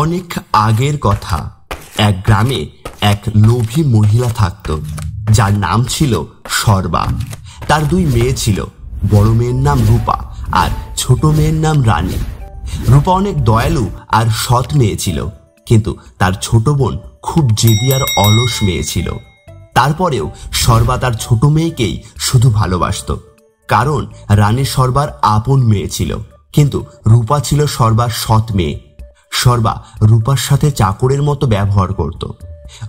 অনেক আগের কথা, এক গ্রামে এক লোভী মহিলা থাকত, যার নাম ছিল সর্বা। তার দুই মেয়ে ছিল, বড় মেয়ের নাম রূপা আর ছোট মেয়ের নাম রানী। রূপা অনেক দয়ালু আর সৎ মেয়ে ছিল, কিন্তু তার ছোট বোন খুব জেদি আর অলস মেয়ে ছিল। তারপরেও সর্বা তার ছোট মেয়েকেই শুধু ভালোবাসত, কারণ রানী সর্বার আপন মেয়ে ছিল, কিন্তু রূপা ছিল সর্বার সৎ মেয়ে। সর্বা রূপার সাথে চাকরের মতো ব্যবহার করত,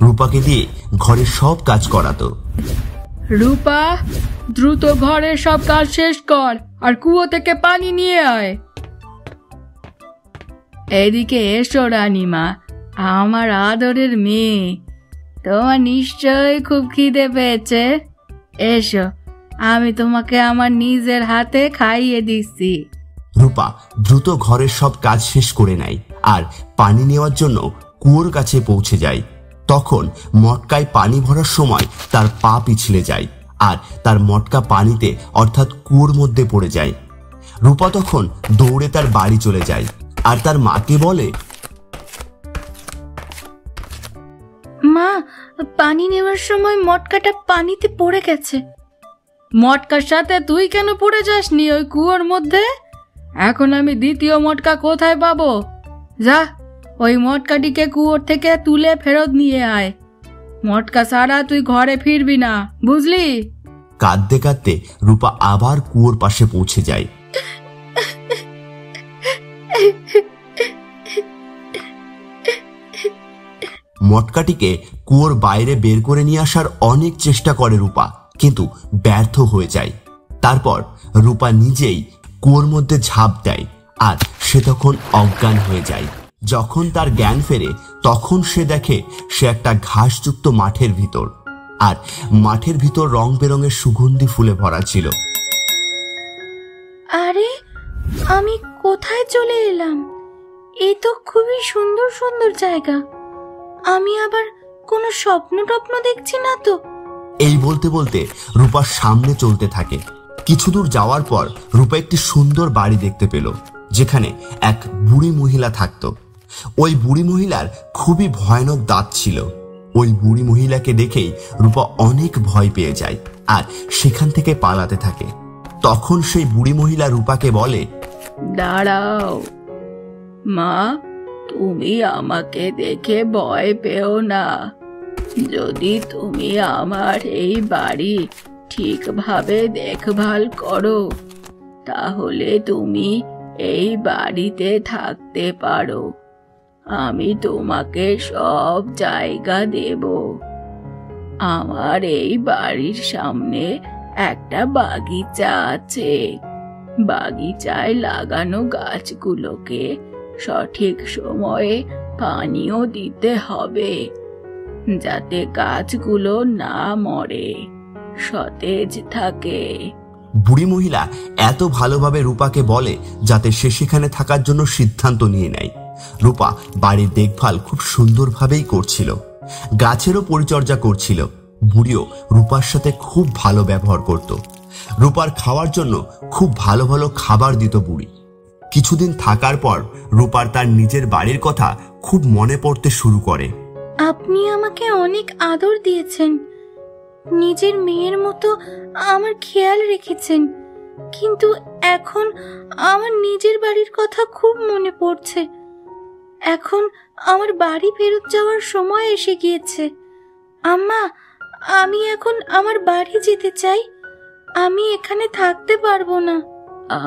রূপাকে দিয়ে ঘরের সব কাজ করাতো। রূপা, দ্রুত ঘরের সব কাজ শেষ কর আর কুয়ো থেকে পানি নিয়ে আয়। এদিকে এসো রানীমা, আমার আদরের মেয়ে, তোমার নিশ্চয়ই খুব খিদে পেয়েছে। এসো, আমি তোমাকে আমার নিজের হাতে খাইয়ে দিচ্ছি। রূপা দ্রুত ঘরের সব কাজ শেষ করে নেয় আর পানি নেওয়ার জন্য কুয়োর কাছে পৌঁছে যায়। তখন মটকায় পানি ভরার সময় তার পা পিছলে যায় আর তার মটকা পানিতে অর্থাৎ কুয়োর মধ্যে পড়ে যায়। রূপা তখন দৌড়ে তার বাড়ি চলে যায় আর তার মাকে বলে, মা, পানি নেওয়ার সময় মটকাটা পানিতে পড়ে গেছে। মটকার সাথে তুই কেন পড়ে যাসনি ওই কুয়োর মধ্যে? এখন আমি দ্বিতীয় মটকা কোথায় পাবো? যা, ওই মটকাটিকে কুয়োর থেকে তুলে ফেরত নিয়ে আয়। মটকা ছাড়া তুই ঘরে ফিরবি না, বুঝলি? কাঁদতে কাঁদতে রূপা আবার কুয়োর পাশে পৌঁছে যায়। মটকাটিকে কুয়োর বাইরে বের করে নিয়ে আসার অনেক চেষ্টা করে রূপা, কিন্তু ব্যর্থ হয়ে যায়। তারপর রূপা নিজেই কুয়োর মধ্যে ঝাঁপ দেয় আর সে তখন অজ্ঞান হয়ে যায়। যখন তার জ্ঞান ফেরে তখন সে দেখে সে একটা ঘাসযুক্ত মাঠের ভিতর, আর মাঠের ভিতর রং বেরঙের সুগন্ধি ফুলে ভরা ছিল। আরে, আমি কোথায় চলে এলাম? এই তো খুবই সুন্দর সুন্দর জায়গা। আমি আবার কোনো স্বপ্ন টপ্ন দেখছি না তো? এই বলতে বলতে রূপার সামনে চলতে থাকে। কিছু দূর যাওয়ার পর রূপা একটি সুন্দর বাড়ি দেখতে পেল, যেখানে এক বুড়ি মহিলা থাকত। ওই বুড়ি মহিলার খুবই ভয়ানক দাঁত ছিল। ওই বুড়ি মহিলাকে দেখেই রূপা অনেক ভয় পেয়ে যায় আর সেখান থেকে পালাতে থাকে। তখন সেই বুড়ি মহিলা রূপাকে বলে, দাঁড়াও মা, তুমি আমাকে দেখে ভয় পেও না। যদি তুমি আমার এই বাড়ি ঠিকভাবে দেখভাল করো, তাহলে তুমি এই বাড়িতে থাকতে পারো। আমি তোমাকে সব জায়গা দেব। আমার এই বাড়ির সামনে একটা বাগিচা আছে। বাগিচায় লাগানো গাছগুলোকে সঠিক সময়ে পানিও দিতে হবে, যাতে গাছগুলো না মরে, সতেজ থাকে। বুড়ি মহিলা এত ভালোভাবে রূপাকে বলে যাতে সে সেখানে থাকার জন্য সিদ্ধান্ত নিয়ে নেয়। রূপা বাড়ির দেখভাল খুব সুন্দরভাবেই করছিল, গাছেরও পরিচর্যা করছিল। বুড়িও রূপার সাথে খুব ভালো ব্যবহার করত। রূপার খাওয়ার জন্য খুব ভালো ভালো খাবার দিত বুড়ি। কিছুদিন থাকার পর রূপার তার নিজের বাড়ির কথা খুব মনে পড়তে শুরু করে। আপনি আমাকে অনেক আদর দিয়েছেন, নিজের মেয়ের মতো আমার খেয়াল রেখেছেন, কিন্তু এখন আমার নিজের বাড়ির কথা খুব মনে পড়ছে। এখন আমার বাড়ি ফেরত যাওয়ার সময় এসে গিয়েছে। আম্মা, আমি এখন আমার বাড়ি যেতে চাই। আমি এখানে থাকতে পারবো না।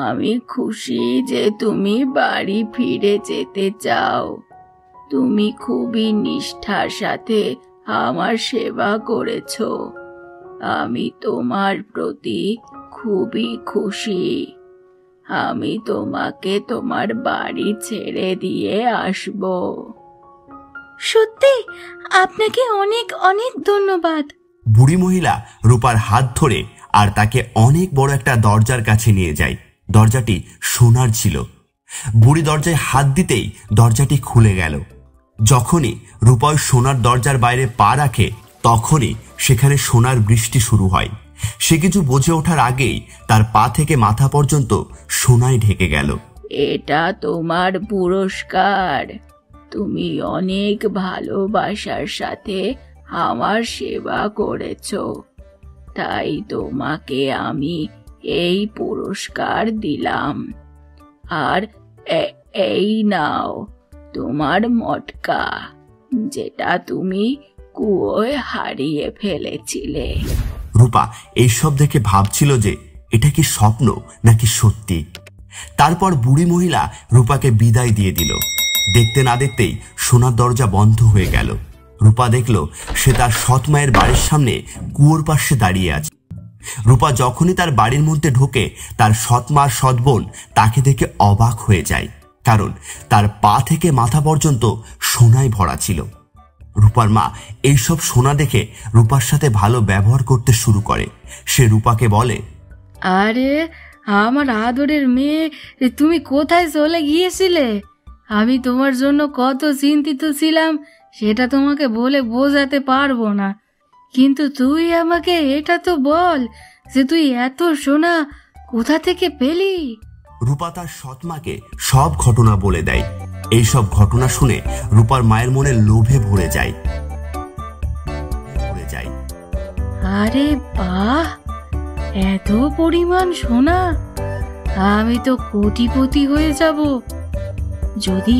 আমি খুশি যে তুমি বাড়ি ফিরে যেতে চাও। তুমি খুবই নিষ্ঠার সাথে আমার সেবা করেছো। আমি তোমার প্রতি খুবই খুশি। আমি তোমাকে তোমার বাড়ি ছেড়ে দিয়ে আসব। সত্যি? আপনাকে অনেক অনেক ধন্যবাদ। বুড়ি মহিলা রূপার হাত ধরে আর তাকে অনেক বড় একটা দরজার কাছে নিয়ে যায়। দরজাটি সোনার ছিল। বুড়ি দরজায় হাত দিতেই দরজাটি খুলে গেল। যখনই রূপা সোনার দরজার বাইরে পা রাখে, তখনই সেখানে সোনার বৃষ্টি শুরু হয়। সে কিছু বুঝে ওঠার আগেই তার পা থেকে মাথা পর্যন্ত সোনায় ঢেকে গেল। এটা তোমার পুরস্কার। তুমি অনেক ভালোবাসার সাথে আমার সেবা করেছো, তাই তোমাকে আমি এই পুরস্কার দিলাম। আর এই নাও তোমার মটকা, যেটা তুমি কুয়োয় হারিয়ে ফেলেছিলে। রূপা এইসব দেখে ভাবছিল যে এটা কি স্বপ্ন নাকি সত্যি। তারপর বুড়ি মহিলা রূপাকে বিদায় দিয়ে দিল। দেখতে না দেখতেই সোনার দরজা বন্ধ হয়ে গেল। রূপা দেখল সে তার সৎ মায়ের বাড়ির সামনে কুয়োর পাশে দাঁড়িয়ে আছে। রূপা যখনই তার বাড়ির মধ্যে ঢোকে, তার সৎ মা সৎ বোন তাকে দেখে অবাক হয়ে যায়, কারণ তার পা থেকে মাথা পর্যন্ত সোনায় ভরা ছিল। রূপার মা এইসব সোনা দেখে রূপার সাথে ভালো ব্যবহার করতে শুরু করে। সে রূপাকে বলে, আরে আমার আদরের মেয়ে, তুমি কোথায় চলে গিয়েছিলে? আমি তোমার জন্য কত চিন্তিত ছিলাম সেটা তোমাকে বলে বোঝাতে পারবো না, কিন্তু তুই আমাকে এটা তো বল যে তুই এত সোনা কোথা থেকে পেলি? রূপা তার সৎমাকে সব ঘটনা বলে দেয়। এইসব ঘটনা শুনে রূপার মায়ের মনে লোভে ভরে যায়। আরে বাহ, এত পরিমাণ সোনা! আমি তো কোটিপতি হয়ে যাব। যদি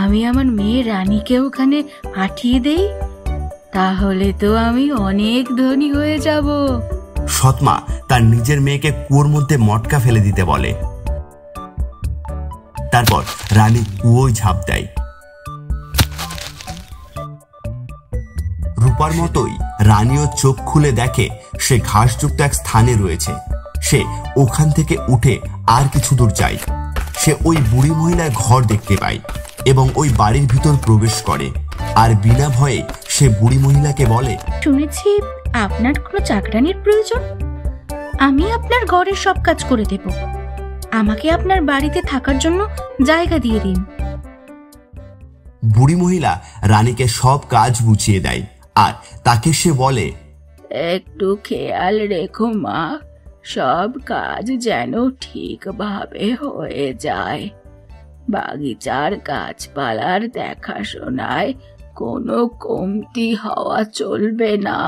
আমি আমার মেয়ে রানীকে ওখানে পাঠিয়ে দেই, তাহলে তো আমি অনেক ধনী হয়ে যাব। সৎমা তার নিজের মেয়েকে কুয়োর মধ্যে মটকা ফেলে দিতে বলে। তারপর রানী কুয়োয় ঝাঁপ দেয়। রূপার মতোই রানীও চোখ খুলে দেখে সে ঘাসযুক্ত এক স্থানে রয়েছে। সে ওখান থেকে উঠে আর কিছু দূর যায়। সে ওই বুড়ি মহিলার ঘর দেখতে পায় এবং ওই বাড়ির ভিতর প্রবেশ করে। আর বিনা ভয়ে সে বুড়ি মহিলাকে বলে, শুনেছি আপনার কোনো চাকরানির প্রয়োজন। আমি আপনার ঘরের সব কাজ করে দেব। আমাকে আপনার বাড়িতে থাকার জন্য জায়গা দিয়ে দিন। বুড়ি মহিলা রানীকে সব কাজ বুঝিয়ে দেয় আর তাকে সে বলে, একটু খেয়াল রেখো মা, সব কাজ যেন ঠিকভাবে হয়ে যায়। বাগিচার গাছপালার দেখাশোনায় কোনো কমতি হওয়া চলবে না।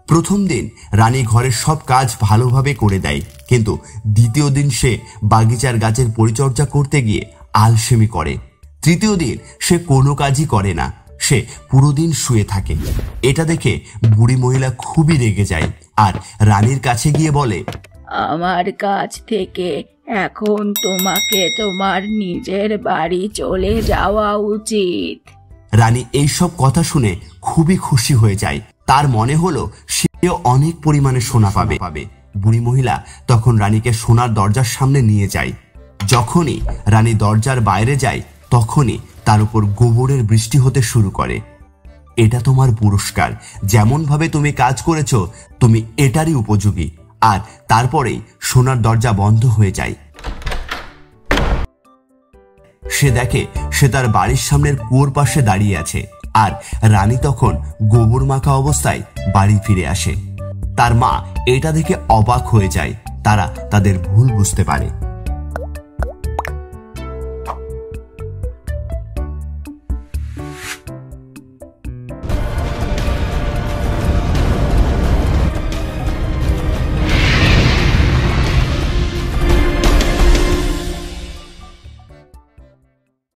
প্রথম দিন রানী ঘরের সব কাজ ভালোভাবে করে দেয়, কিন্তু দ্বিতীয় দিন সে বাগিচার গাছের পরিচর্যা করতে গিয়ে আলসেমি করে। তৃতীয় দিন সে কোনো কাজই করে না, সে পুরো দিন শুয়ে থাকে। এটা দেখে বুড়ি মহিলা খুবই রেগে যায় আর রানীর কাছে গিয়ে বলে, আমার কাছ থেকে এখন তোমাকে তোমার নিজের বাড়ি চলে যাওয়া উচিত। রানী এইসব কথা শুনে খুবই খুশি হয়ে যায়। তার মনে হলো সেও অনেক পরিমাণে সোনা পাবে। বুড়ি মহিলা তখন রানীকে সোনার দরজার সামনে নিয়ে যায়। যখনই রানী দরজার বাইরে যায়, তখনই তার উপর গোবরের বৃষ্টি হতে শুরু করে। এটা তোমার পুরস্কার, যেমন ভাবে তুমি কাজ করেছো তুমি এটারই উপযোগী। আর তারপরেই সোনার দরজা বন্ধ হয়ে যায়। সে দেখে সে তার বাড়ির সামনের কুয়োর পাশে দাঁড়িয়ে আছে আর রানী তখন গোবর মাখা অবস্থায় বাড়ি ফিরে আসে। তার মা এটা দেখে অবাক হয়ে যায়। তারা তাদের ভুল বুঝতে পারে।